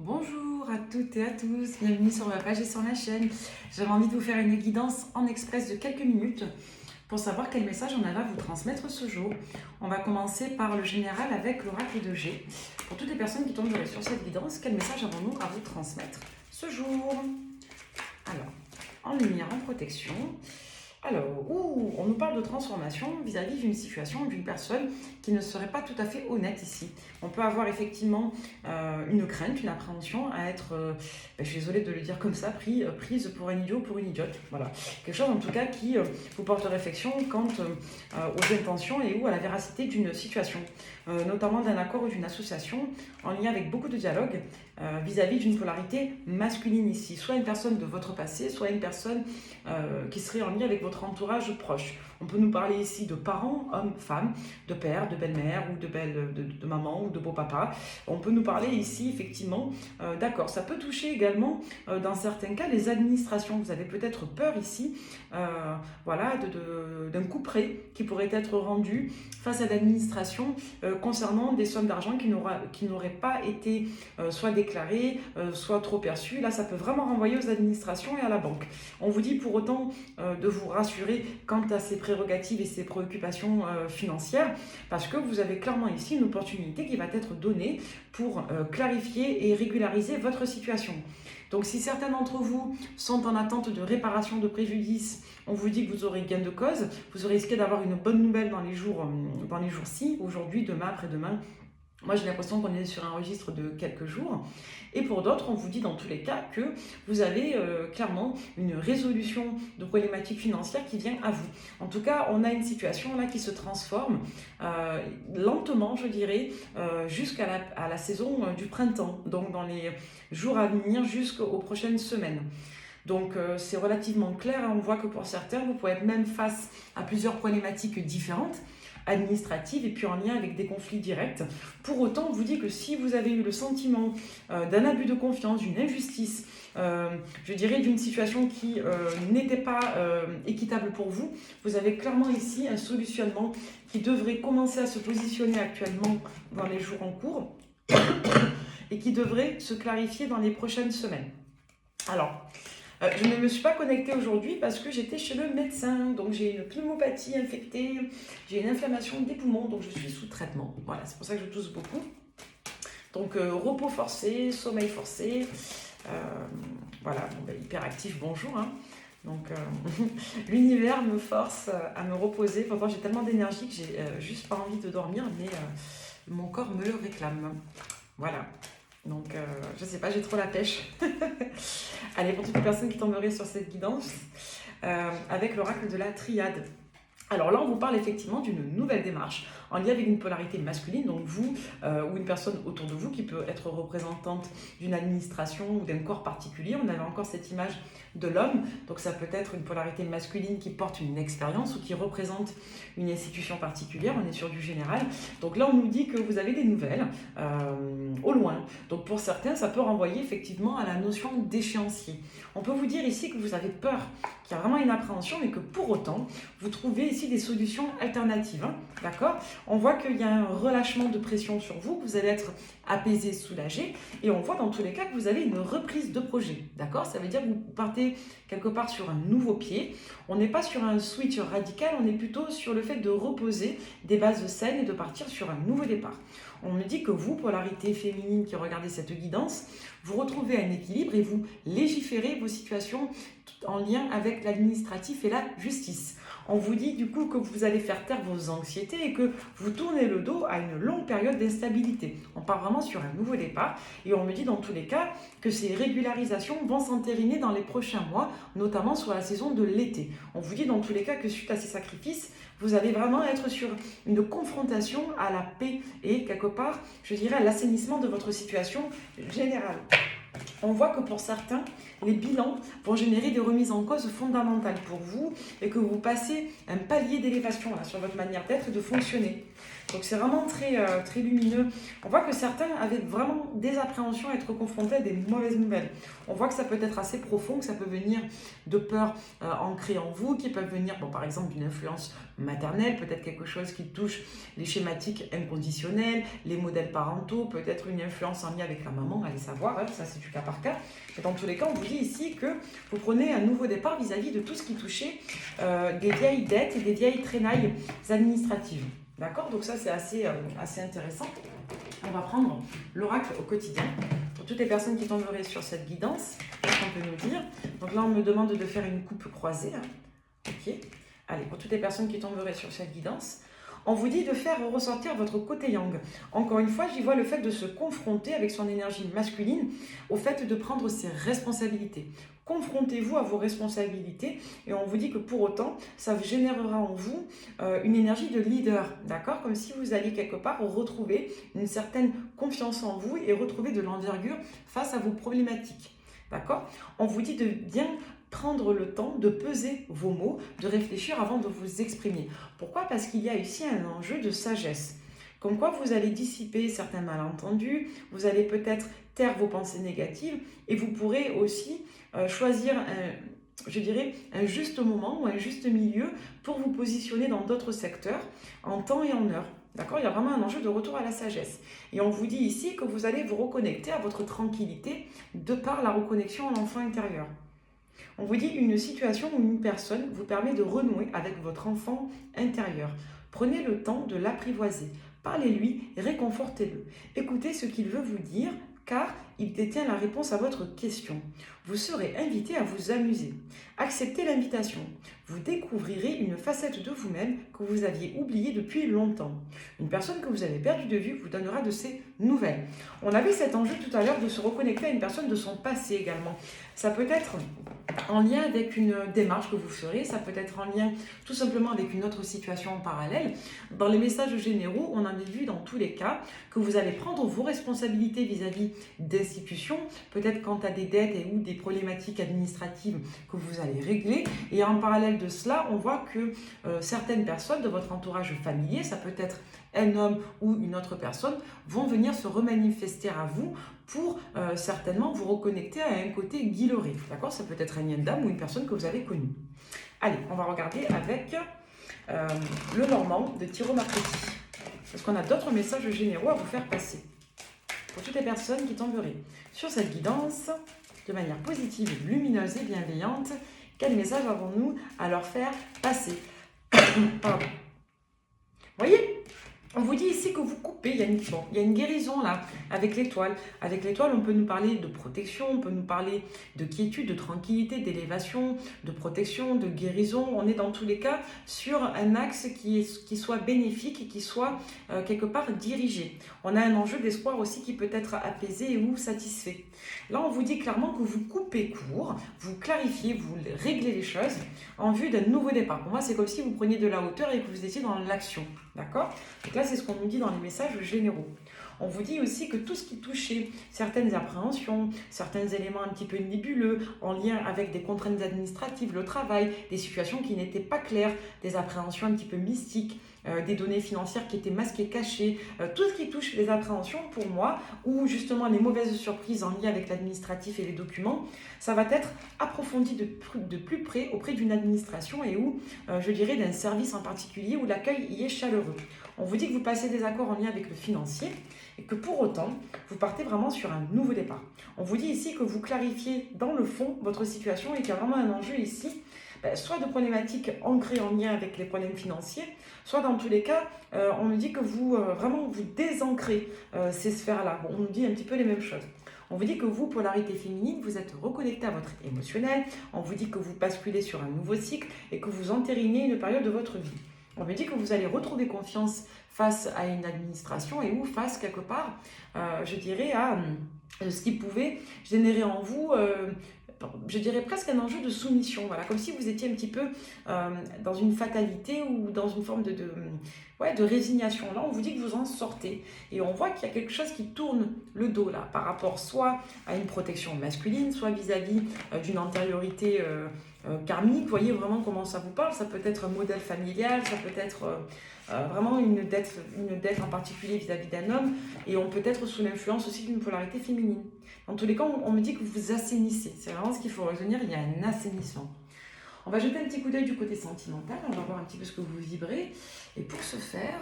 Bonjour à toutes et à tous, bienvenue sur ma page et sur la chaîne. J'avais envie de vous faire une guidance en express de quelques minutes pour savoir quel message on avait à vous transmettre ce jour. On va commencer par le général avec l'oracle de G. Pour toutes les personnes qui tomberaient sur cette guidance, quel message avons-nous à vous transmettre ce jour? Alors, en lumière, en protection. Alors, on nous parle de transformation vis-à-vis d'une situation, d'une personne qui ne serait pas tout à fait honnête ici. On peut avoir effectivement une crainte, une appréhension à être, je suis désolée de le dire comme ça, prise pour un idiot ou pour une idiote. Voilà. Quelque chose en tout cas qui vous porte réflexion quant aux intentions et ou à la véracité d'une situation, notamment d'un accord ou d'une association en lien avec beaucoup de dialogue vis-à-vis d'une polarité masculine ici. Soit une personne de votre passé, soit une personne qui serait en lien avec votre entourage proche. On peut nous parler ici de parents, hommes, femmes, de père, de belle-mère ou de maman ou de beau-papa. On peut nous parler ici effectivement d'accord. Ça peut toucher également dans certains cas les administrations. Vous avez peut-être peur ici voilà, d'un coup près qui pourrait être rendu face à l'administration concernant des sommes d'argent qui n'auraient pas été soit déclarées, soit trop perçues. Là, ça peut vraiment renvoyer aux administrations et à la banque. On vous dit pour autant de vous rassurer quant à ses prérogatives et ses préoccupations financières, parce que vous avez clairement ici une opportunité qui va être donnée pour clarifier et régulariser votre situation. Donc si certains d'entre vous sont en attente de réparation de préjudice, on vous dit que vous aurez gain de cause, vous aurez risqué d'avoir une bonne nouvelle dans les jours-ci, aujourd'hui, demain, après-demain. Moi, j'ai l'impression qu'on est sur un registre de quelques jours. Et pour d'autres, on vous dit dans tous les cas que vous avez clairement une résolution de problématiques financières qui vient à vous. En tout cas, on a une situation là qui se transforme lentement, je dirais, jusqu'à la saison du printemps. Donc, dans les jours à venir, jusqu'aux prochaines semaines. Donc c'est relativement clair, on voit que pour certains, vous pouvez être même face à plusieurs problématiques différentes, administratives et puis en lien avec des conflits directs. Pour autant, on vous dit que si vous avez eu le sentiment d'un abus de confiance, d'une injustice, je dirais d'une situation qui n'était pas équitable pour vous, vous avez clairement ici un solutionnement qui devrait commencer à se positionner actuellement dans les jours en cours et qui devrait se clarifier dans les prochaines semaines. Alors, je ne me suis pas connectée aujourd'hui parce que j'étais chez le médecin. Donc j'ai une pneumopathie infectée, j'ai une inflammation des poumons, donc je suis sous traitement. Voilà, c'est pour ça que je tousse beaucoup. Donc repos forcé, sommeil forcé. Voilà, bon, ben, hyperactif, bonjour. Hein. Donc l'univers me force à me reposer. Pourtant j'ai tellement d'énergie que j'ai juste pas envie de dormir, mais mon corps me le réclame. Voilà. Donc, je sais pas, j'ai trop la pêche. Allez, pour toutes les personnes qui tomberaient sur cette guidance, avec l'oracle de la triade. Alors là, on vous parle effectivement d'une nouvelle démarche en lien avec une polarité masculine, donc vous ou une personne autour de vous qui peut être représentante d'une administration ou d'un corps particulier. On avait encore cette image de l'homme, donc ça peut être une polarité masculine qui porte une expérience ou qui représente une institution particulière, on est sur du général. Donc là, on nous dit que vous avez des nouvelles au loin. Donc pour certains, ça peut renvoyer effectivement à la notion d'échéancier. On peut vous dire ici que vous avez peur, qu'il y a vraiment une appréhension, mais que pour autant, vous trouvez ici des solutions alternatives. Hein, d'accord ? On voit qu'il y a un relâchement de pression sur vous, que vous allez être apaisé, soulagé, et on voit dans tous les cas que vous avez une reprise de projet. D'accord ? Ça veut dire que vous partez quelque part sur un nouveau pied. On n'est pas sur un switch radical, on est plutôt sur le fait de reposer des bases saines et de partir sur un nouveau départ. On me dit que vous, polarité féminine qui regardez cette guidance, vous retrouvez un équilibre et vous légiférez vos situations en lien avec l'administratif et la justice. On vous dit du coup que vous allez faire taire vos anxiétés et que vous tournez le dos à une longue période d'instabilité. On part vraiment sur un nouveau départ et on me dit dans tous les cas que ces régularisations vont s'entériner dans les prochains mois, notamment sur la saison de l'été. On vous dit dans tous les cas que suite à ces sacrifices, vous allez vraiment être sur une confrontation à la paix et quelque part, je dirais, à l'assainissement de votre situation générale. On voit que pour certains, les bilans vont générer des remises en cause fondamentales pour vous et que vous passez un palier d'élévation sur votre manière d'être et de fonctionner. Donc c'est vraiment très lumineux. On voit que certains avaient vraiment des appréhensions à être confrontés à des mauvaises nouvelles. On voit que ça peut être assez profond, que ça peut venir de peurs ancrées en vous, qui peuvent venir, bon, par exemple, d'une influence maternelle, peut-être quelque chose qui touche les schématiques inconditionnels, les modèles parentaux, peut-être une influence en lien avec la maman, allez savoir, hein, ça c'est du cas par cas. Et dans tous les cas, on vous dit ici que vous prenez un nouveau départ vis-à-vis de tout ce qui touchait des vieilles dettes et des vieilles traînailles administratives. D'accord? Donc ça, c'est assez intéressant. On va prendre l'oracle au quotidien. Pour toutes les personnes qui tomberaient sur cette guidance, qu'est-ce qu'on peut nous dire? Donc là, on me demande de faire une coupe croisée. Hein. Ok. Allez, pour toutes les personnes qui tomberaient sur cette guidance, on vous dit de faire ressortir votre côté yang. Encore une fois, j'y vois le fait de se confronter avec son énergie masculine au fait de prendre ses responsabilités. Confrontez-vous à vos responsabilités et on vous dit que pour autant, ça générera en vous une énergie de leader, d'accord? Comme si vous alliez quelque part retrouver une certaine confiance en vous et retrouver de l'envergure face à vos problématiques, d'accord? On vous dit de bien prendre le temps de peser vos mots, de réfléchir avant de vous exprimer. Pourquoi? Parce qu'il y a ici un enjeu de sagesse. Comme quoi vous allez dissiper certains malentendus, vous allez peut-être taire vos pensées négatives et vous pourrez aussi choisir un juste moment ou un juste milieu pour vous positionner dans d'autres secteurs en temps et en heure. D'accord? Il y a vraiment un enjeu de retour à la sagesse. Et on vous dit ici que vous allez vous reconnecter à votre tranquillité de par la reconnexion à l'enfant intérieur. On vous dit une situation ou une personne vous permet de renouer avec votre enfant intérieur. Prenez le temps de l'apprivoiser. Parlez-lui, réconfortez-le. Écoutez ce qu'il veut vous dire, car il détient la réponse à votre question. Vous serez invité à vous amuser. Acceptez l'invitation. Vous découvrirez une facette de vous-même que vous aviez oubliée depuis longtemps. Une personne que vous avez perdue de vue vous donnera de ses nouvelles. On avait cet enjeu tout à l'heure de se reconnecter à une personne de son passé également. Ça peut être en lien avec une démarche que vous ferez, ça peut être en lien tout simplement avec une autre situation en parallèle. Dans les messages généraux, on avait vu dans tous les cas que vous allez prendre vos responsabilités vis-à-vis d'institutions, peut-être quant à des dettes et ou des problématiques administratives que vous allez régler. Et en parallèle de cela, on voit que certaines personnes de votre entourage familier, ça peut être un homme ou une autre personne, vont venir se remanifester à vous pour certainement vous reconnecter à un côté guilleré. D'accord? Ça peut être un lien d'âme ou une personne que vous avez connue. Allez, on va regarder avec le Normand de Tiro Marchetti. Parce qu'on a d'autres messages généraux à vous faire passer. Pour toutes les personnes qui tomberaient sur cette guidance, de manière positive, lumineuse et bienveillante, quel message avons-nous à leur faire passer? Pardon. Voyez? On vous dit ici que vous coupez, il y a une guérison là, avec l'étoile. Avec l'étoile, on peut nous parler de protection, on peut nous parler de quiétude, de tranquillité, d'élévation, de protection, de guérison. On est dans tous les cas sur un axe qui soit bénéfique et qui soit quelque part dirigé. On a un enjeu d'espoir aussi qui peut être apaisé ou satisfait. Là, on vous dit clairement que vous coupez court, vous clarifiez, vous réglez les choses en vue d'un nouveau départ. Pour moi, c'est comme si vous preniez de la hauteur et que vous étiez dans l'action. D'accord? Donc là, c'est ce qu'on nous dit dans les messages généraux. On vous dit aussi que tout ce qui touchait certaines appréhensions, certains éléments un petit peu nébuleux, en lien avec des contraintes administratives, le travail, des situations qui n'étaient pas claires, des appréhensions un petit peu mystiques, des données financières qui étaient masquées, cachées, tout ce qui touche les appréhensions pour moi, ou justement les mauvaises surprises en lien avec l'administratif et les documents, ça va être approfondi de plus près auprès d'une administration et où, je dirais, d'un service en particulier où l'accueil y est chaleureux. On vous dit que vous passez des accords en lien avec le financier et que pour autant, vous partez vraiment sur un nouveau départ. On vous dit ici que vous clarifiez dans le fond votre situation et qu'il y a vraiment un enjeu ici, soit de problématiques ancrées en lien avec les problèmes financiers, soit dans tous les cas, on nous dit que vous désancrez ces sphères-là. Bon, on nous dit un petit peu les mêmes choses. On vous dit que vous, polarité féminine, vous êtes reconnecté à votre émotionnel. On vous dit que vous basculez sur un nouveau cycle et que vous entérinez une période de votre vie. On me dit que vous allez retrouver confiance face à une administration et ou face quelque part, je dirais, à ce qui pouvait générer en vous, je dirais presque un enjeu de soumission. Voilà, comme si vous étiez un petit peu dans une fatalité ou dans une forme ouais, de résignation. Là, on vous dit que vous en sortez. Et on voit qu'il y a quelque chose qui tourne le dos là, par rapport soit à une protection masculine, soit vis-à-vis d'une antériorité karmique. Vous voyez vraiment comment ça vous parle. Ça peut être un modèle familial, ça peut être vraiment une dette en particulier vis-à-vis d'un homme. Et on peut être sous l'influence aussi d'une polarité féminine. Dans tous les cas, on me dit que vous vous assainissez. C'est vraiment ce qu'il faut retenir, il y a un assainissement. On va jeter un petit coup d'œil du côté sentimental, on va voir un petit peu ce que vous vibrez. Et pour ce faire,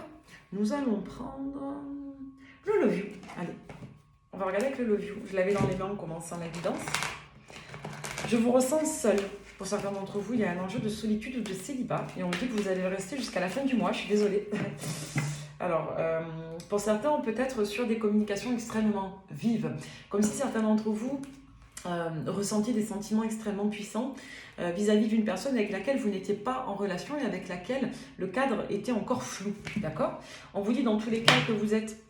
nous allons prendre le Love You. Allez, on va regarder avec le Love You. Je l'avais dans les mains en commençant la guidance. Je vous ressens seul. Pour certains d'entre vous, il y a un enjeu de solitude ou de célibat. Et on me dit que vous allez rester jusqu'à la fin du mois, je suis désolée. Alors, pour certains, on peut être sur des communications extrêmement vives. Comme si certains d'entre vous ressentiez des sentiments extrêmement puissants vis-à-vis d'une personne avec laquelle vous n'étiez pas en relation et avec laquelle le cadre était encore flou, d'accord? On vous dit dans tous les cas que vous êtes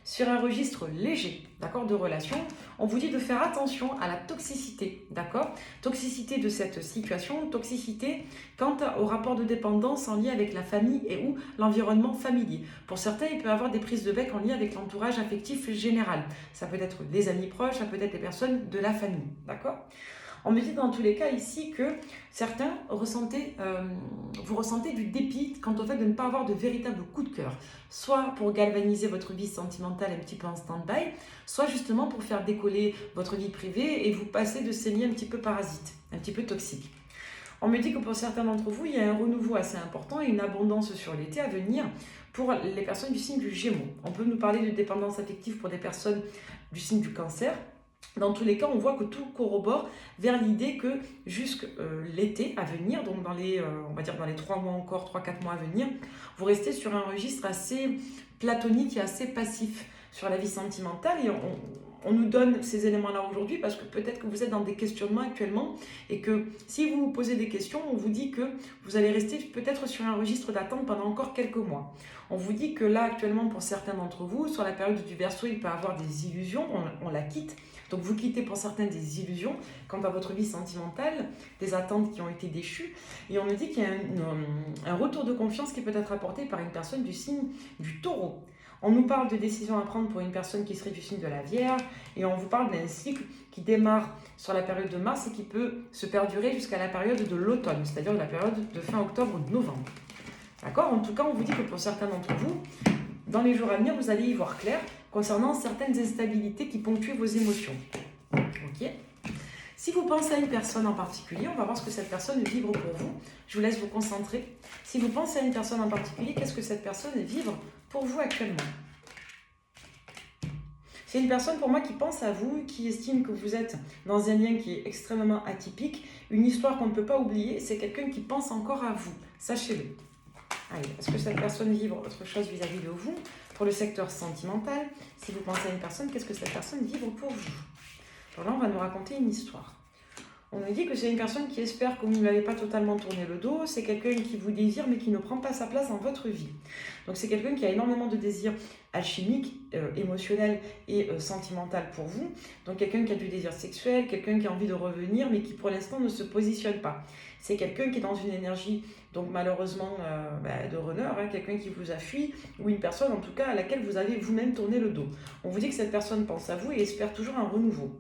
sur un registre léger, d'accord, de relation. On vous dit de faire attention à la toxicité, d'accord? Toxicité de cette situation, toxicité quant au rapport de dépendance en lien avec la famille et ou l'environnement familier. Pour certains, il peut y avoir des prises de bec en lien avec l'entourage affectif général. Ça peut être des amis proches, ça peut être des personnes de la famille, d'accord? On me dit dans tous les cas ici que certains vous ressentez du dépit quant au fait de ne pas avoir de véritable coup de cœur, soit pour galvaniser votre vie sentimentale un petit peu en stand-by, soit justement pour faire décoller votre vie privée et vous passer de ces liens un petit peu parasites, un petit peu toxiques. On me dit que pour certains d'entre vous, il y a un renouveau assez important et une abondance sur l'été à venir pour les personnes du signe du Gémeaux. On peut nous parler de dépendance affective pour des personnes du signe du Cancer. Dans tous les cas, on voit que tout corrobore vers l'idée que jusqu'à l'été à venir, donc on va dire dans les 3 mois encore, 3-4 mois à venir, vous restez sur un registre assez platonique et assez passif sur la vie sentimentale. Et on nous donne ces éléments-là aujourd'hui parce que peut-être que vous êtes dans des questionnements actuellement et que si vous vous posez des questions, on vous dit que vous allez rester peut-être sur un registre d'attente pendant encore quelques mois. On vous dit que là, actuellement, pour certains d'entre vous, sur la période du Verseau, il peut y avoir des illusions, on la quitte. Donc vous quittez pour certains des illusions quant à votre vie sentimentale, des attentes qui ont été déchues. Et on nous dit qu'il y a un retour de confiance qui peut être apporté par une personne du signe du Taureau. On nous parle de décisions à prendre pour une personne qui serait du signe de la Vierge. Et on vous parle d'un cycle qui démarre sur la période de mars et qui peut se perdurer jusqu'à la période de l'automne, c'est-à-dire la période de fin octobre-novembre. D'accord? En tout cas, on vous dit que pour certains d'entre vous, dans les jours à venir, vous allez y voir clair concernant certaines instabilités qui ponctuent vos émotions. Ok? Si vous pensez à une personne en particulier, on va voir ce que cette personne vibre pour vous. Je vous laisse vous concentrer. Si vous pensez à une personne en particulier, qu'est-ce que cette personne vibre pour vous actuellement? C'est une personne pour moi qui pense à vous, qui estime que vous êtes dans un lien qui est extrêmement atypique, une histoire qu'on ne peut pas oublier, c'est quelqu'un qui pense encore à vous. Sachez-le. Allez, est-ce que cette personne vibre autre chose vis-à-vis de vous? Pour le secteur sentimental, si vous pensez à une personne, qu'est-ce que cette personne vibre pour vous? Alors là, on va nous raconter une histoire. On nous dit que c'est une personne qui espère que vous ne lui avez pas totalement tourné le dos, c'est quelqu'un qui vous désire mais qui ne prend pas sa place dans votre vie. Donc c'est quelqu'un qui a énormément de désirs alchimiques, émotionnels et sentimental pour vous. Donc quelqu'un qui a du désir sexuel, quelqu'un qui a envie de revenir mais qui pour l'instant ne se positionne pas. C'est quelqu'un qui est dans une énergie, donc malheureusement de runner, quelqu'un qui vous a fui, ou une personne en tout cas à laquelle vous avez vous-même tourné le dos. On vous dit que cette personne pense à vous et espère toujours un renouveau.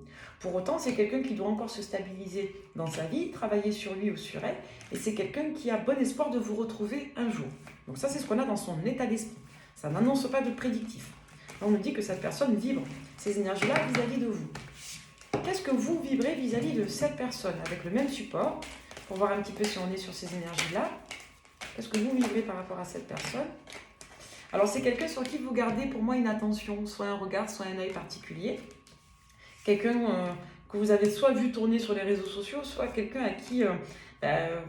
Pour autant, c'est quelqu'un qui doit encore se stabiliser dans sa vie, travailler sur lui ou sur elle, et c'est quelqu'un qui a bon espoir de vous retrouver un jour. Donc ça, c'est ce qu'on a dans son état d'esprit. Ça n'annonce pas de prédictif. On nous dit que cette personne vibre ces énergies-là vis-à-vis de vous. Qu'est-ce que vous vibrez vis-à-vis de cette personne avec le même support? Pour voir un petit peu si on est sur ces énergies-là. Qu'est-ce que vous vibrez par rapport à cette personne? Alors, c'est quelqu'un sur qui vous gardez pour moi une attention, soit un regard, soit un œil particulier. Quelqu'un que vous avez soit vu tourner sur les réseaux sociaux, soit quelqu'un à qui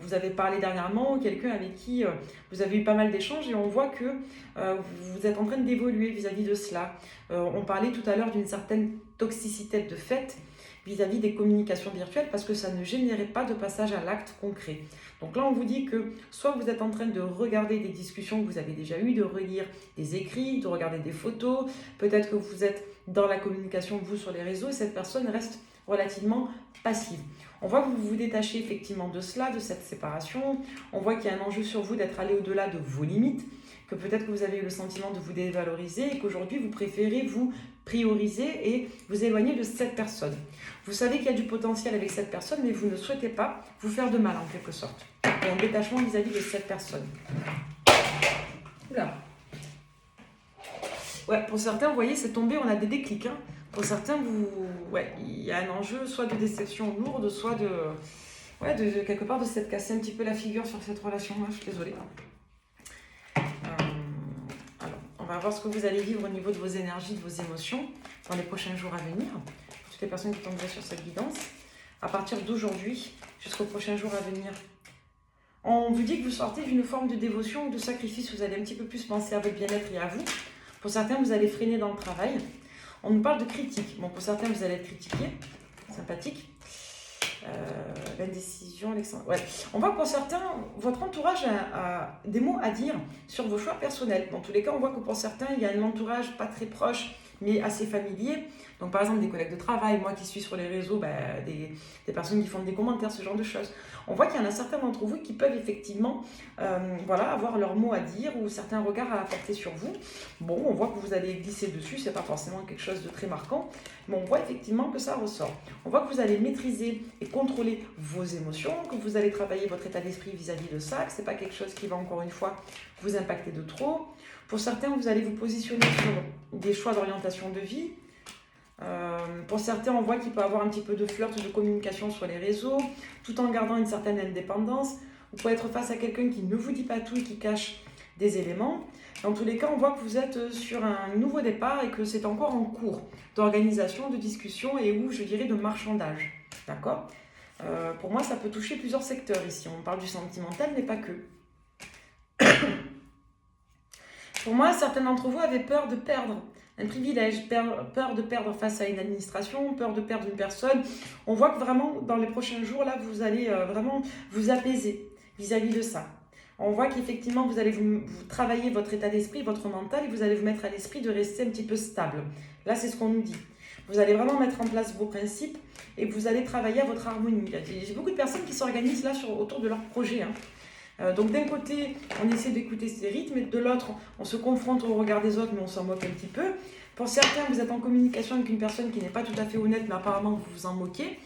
vous avez parlé dernièrement, ou quelqu'un avec qui vous avez eu pas mal d'échanges et on voit que vous êtes en train d'évoluer vis-à-vis de cela. On parlait tout à l'heure d'une certaine toxicité de fait vis-à-vis des communications virtuelles parce que ça ne générait pas de passage à l'acte concret. Donc là, on vous dit que soit vous êtes en train de regarder des discussions que vous avez déjà eues, de relire des écrits, de regarder des photos, peut-être que vous êtes dans la communication, vous, sur les réseaux, et cette personne reste relativement passive. On voit que vous vous détachez effectivement de cela, de cette séparation. On voit qu'il y a un enjeu sur vous d'être allé au-delà de vos limites, que peut-être que vous avez eu le sentiment de vous dévaloriser et qu'aujourd'hui vous préférez vous prioriser et vous éloigner de cette personne. Vous savez qu'il y a du potentiel avec cette personne, mais vous ne souhaitez pas vous faire de mal en quelque sorte. Un détachement vis-à-vis de cette personne. Oula. Ouais, pour certains, vous voyez, c'est tombé, on a des déclics. Hein. Pour certains, il y a un enjeu soit de déception lourde, soit de quelque part de s'être cassé un petit peu la figure sur cette relation. Je suis désolée. Alors, on va voir ce que vous allez vivre au niveau de vos énergies, de vos émotions dans les prochains jours à venir. Pour toutes les personnes qui tomberaient sur cette guidance, à partir d'aujourd'hui jusqu'aux prochains jours à venir. On vous dit que vous sortez d'une forme de dévotion ou de sacrifice. Vous allez un petit peu plus penser à votre bien-être et à vous. Pour certains, vous allez freiner dans le travail. On nous parle de critique. Bon, pour certains, vous allez être critiqué. Sympathique. L'indécision, ouais. On voit que pour certains, votre entourage a des mots à dire sur vos choix personnels. Dans tous les cas, on voit que pour certains, il y a un entourage pas très proche, mais assez familier. Donc, par exemple, des collègues de travail, moi qui suis sur les réseaux, des personnes qui font des commentaires, ce genre de choses. On voit qu'il y en a certains d'entre vous qui peuvent effectivement avoir leurs mots à dire ou certains regards à apporter sur vous. Bon, on voit que vous allez glisser dessus, c'est pas forcément quelque chose de très marquant, mais on voit effectivement que ça ressort. On voit que vous allez maîtriser et contrôler vos émotions, que vous allez travailler votre état d'esprit vis-à-vis de ça, que c'est pas quelque chose qui va encore une fois vous impacter de trop. Pour certains, vous allez vous positionner sur des choix d'orientation de vie. Pour certains, on voit qu'il peut y avoir un petit peu de flirt, de communication sur les réseaux, tout en gardant une certaine indépendance. Vous pouvez être face à quelqu'un qui ne vous dit pas tout et qui cache des éléments. Dans tous les cas, on voit que vous êtes sur un nouveau départ et que c'est encore en cours d'organisation, de discussion et je dirais, de marchandage. D'accord ? Pour moi, ça peut toucher plusieurs secteurs ici. On parle du sentimental, mais pas que. Pour moi, certains d'entre vous avaient peur de perdre un privilège, peur de perdre face à une administration, peur de perdre une personne. On voit que vraiment, dans les prochains jours, là, vous allez vraiment vous apaiser vis-à-vis de ça. On voit qu'effectivement, vous allez vous travailler votre état d'esprit, votre mental, et vous allez vous mettre à l'esprit de rester un petit peu stable. Là, c'est ce qu'on nous dit. Vous allez vraiment mettre en place vos principes et vous allez travailler à votre harmonie. J'ai beaucoup de personnes qui s'organisent là autour de leur projet. Donc d'un côté, on essaie d'écouter ces rythmes, et de l'autre, on se confronte au regard des autres, mais on s'en moque un petit peu. Pour certains, vous êtes en communication avec une personne qui n'est pas tout à fait honnête, mais apparemment vous vous en moquez,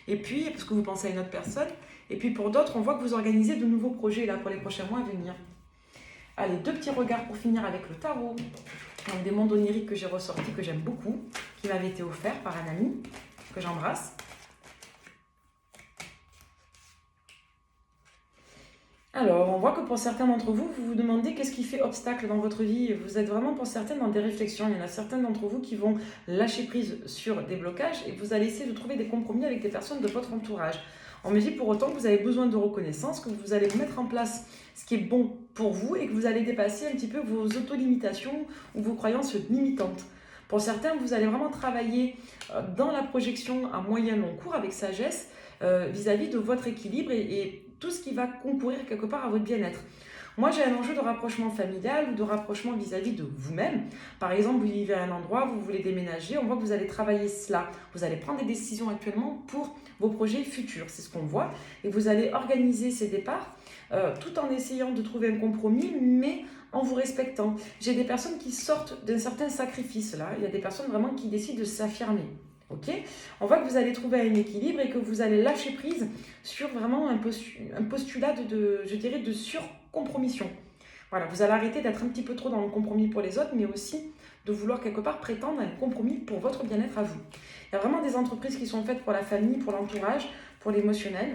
et puis, parce que vous pensez à une autre personne. Et puis pour d'autres, on voit que vous organisez de nouveaux projets là pour les prochains mois à venir. Allez, 2 petits regards pour finir avec le tarot. Donc des mondes oniriques que j'ai ressortis, que j'aime beaucoup, qui m'avaient été offerts par un ami, que j'embrasse. Alors, on voit que pour certains d'entre vous, vous vous demandez qu'est-ce qui fait obstacle dans votre vie. Vous êtes vraiment pour certains dans des réflexions. Il y en a certains d'entre vous qui vont lâcher prise sur des blocages et vous allez essayer de trouver des compromis avec des personnes de votre entourage. On me dit pour autant que vous avez besoin de reconnaissance, que vous allez mettre en place ce qui est bon pour vous et que vous allez dépasser un petit peu vos autolimitations ou vos croyances limitantes. Pour certains, vous allez vraiment travailler dans la projection à moyen long cours avec sagesse vis-à-vis de votre équilibre et tout ce qui va concourir quelque part à votre bien-être. Moi, j'ai un enjeu de rapprochement familial ou de rapprochement vis-à-vis de vous-même. Par exemple, vous vivez à un endroit, vous voulez déménager, on voit que vous allez travailler cela. Vous allez prendre des décisions actuellement pour vos projets futurs, c'est ce qu'on voit. Et vous allez organiser ces départs tout en essayant de trouver un compromis, mais en vous respectant. J'ai des personnes qui sortent d'un certain sacrifice là. Il y a des personnes vraiment qui décident de s'affirmer. Okay, on voit que vous allez trouver un équilibre et que vous allez lâcher prise sur vraiment un postulat je dirais, de surcompromission. Voilà, vous allez arrêter d'être un petit peu trop dans le compromis pour les autres, mais aussi de vouloir quelque part prétendre à un compromis pour votre bien-être à vous. Il y a vraiment des entreprises qui sont faites pour la famille, pour l'entourage, pour l'émotionnel.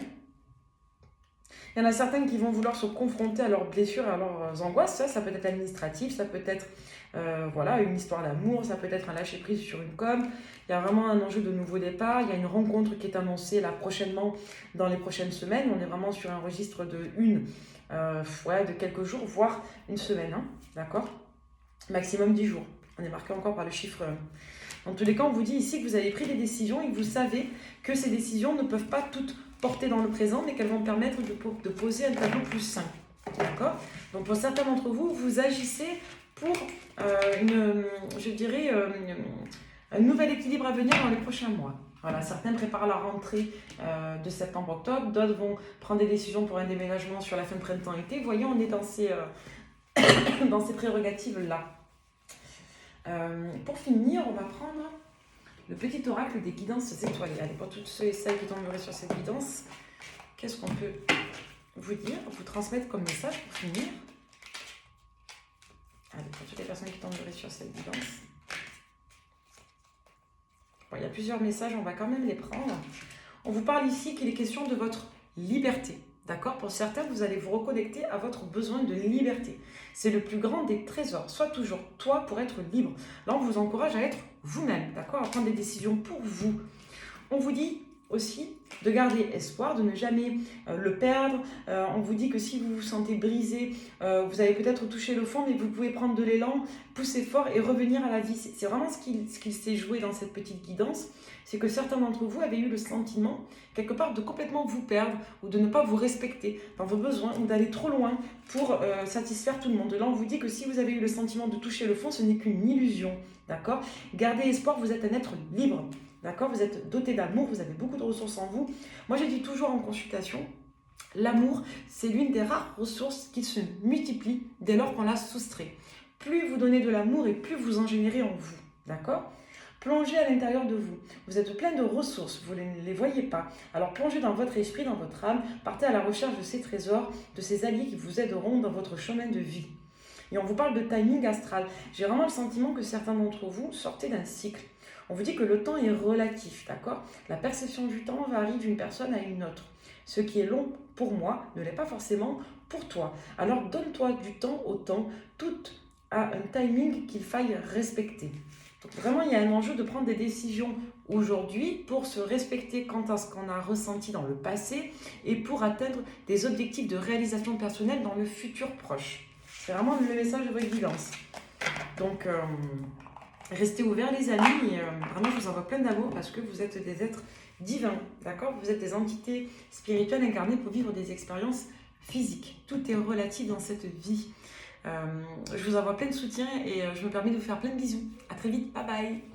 Il y en a certaines qui vont vouloir se confronter à leurs blessures, à leurs angoisses. Ça peut être administratif, ça peut être une histoire d'amour, ça peut être un lâcher-prise sur une com. Il y a vraiment un enjeu de nouveau départ. Il y a une rencontre qui est annoncée là prochainement, dans les prochaines semaines. On est vraiment sur un registre de quelques jours, voire une semaine. D'accord ? Maximum 10 jours. On est marqué encore par le chiffre 1. Dans tous les cas, on vous dit ici que vous avez pris des décisions et que vous savez que ces décisions ne peuvent pas toutes porter dans le présent, mais qu'elles vont permettre de poser un tableau plus sain. D'accord ? Donc pour certains d'entre vous, vous agissez pour un nouvel équilibre à venir dans les prochains mois. Voilà, certains préparent la rentrée de septembre-octobre, d'autres vont prendre des décisions pour un déménagement sur la fin de printemps-été. Vous voyez, on est dans dans ces prérogatives-là. Pour finir, on va prendre le petit oracle des guidances étoilées. Allez, pour toutes ceux et celles qui tomberaient sur cette guidance, qu'est-ce qu'on peut vous dire, vous transmettre comme message pour finir? Allez, pour toutes les personnes qui tomberaient sur cette guidance. Bon, il y a plusieurs messages, on va quand même les prendre. On vous parle ici qu'il est question de votre liberté. D'accord? Pour certains, vous allez vous reconnecter à votre besoin de liberté. C'est le plus grand des trésors. Sois toujours toi pour être libre. Là, on vous encourage à être vous-même. D'accord? À prendre des décisions pour vous. On vous dit aussi de garder espoir, de ne jamais le perdre. On vous dit que si vous vous sentez brisé, vous avez peut-être touché le fond, mais vous pouvez prendre de l'élan, pousser fort et revenir à la vie. C'est vraiment ce qu'il s'est joué dans cette petite guidance. C'est que certains d'entre vous avaient eu le sentiment, quelque part, de complètement vous perdre ou de ne pas vous respecter dans vos besoins ou d'aller trop loin pour satisfaire tout le monde. Là, on vous dit que si vous avez eu le sentiment de toucher le fond, ce n'est qu'une illusion. D'accord? Gardez espoir, vous êtes un être libre. D'accord? Vous êtes doté d'amour, vous avez beaucoup de ressources en vous. Moi, je dis toujours en consultation, l'amour, c'est l'une des rares ressources qui se multiplie dès lors qu'on la soustrait. Plus vous donnez de l'amour et plus vous en générez en vous. D'accord? Plongez à l'intérieur de vous. Vous êtes plein de ressources, vous ne les voyez pas. Alors plongez dans votre esprit, dans votre âme, partez à la recherche de ces trésors, de ces alliés qui vous aideront dans votre chemin de vie. Et on vous parle de timing astral. J'ai vraiment le sentiment que certains d'entre vous sortez d'un cycle. On vous dit que le temps est relatif, d'accord? La perception du temps varie d'une personne à une autre. Ce qui est long pour moi ne l'est pas forcément pour toi. Alors donne-toi du temps au temps, tout a un timing qu'il faille respecter. Donc vraiment, il y a un enjeu de prendre des décisions aujourd'hui pour se respecter quant à ce qu'on a ressenti dans le passé et pour atteindre des objectifs de réalisation personnelle dans le futur proche. C'est vraiment le message de votre guidance. Donc, restez ouverts les amis, et vraiment je vous envoie plein d'amour parce que vous êtes des êtres divins, d'accord? Vous êtes des entités spirituelles incarnées pour vivre des expériences physiques. Tout est relatif dans cette vie. Je vous envoie plein de soutien et je me permets de vous faire plein de bisous. À très vite, bye bye!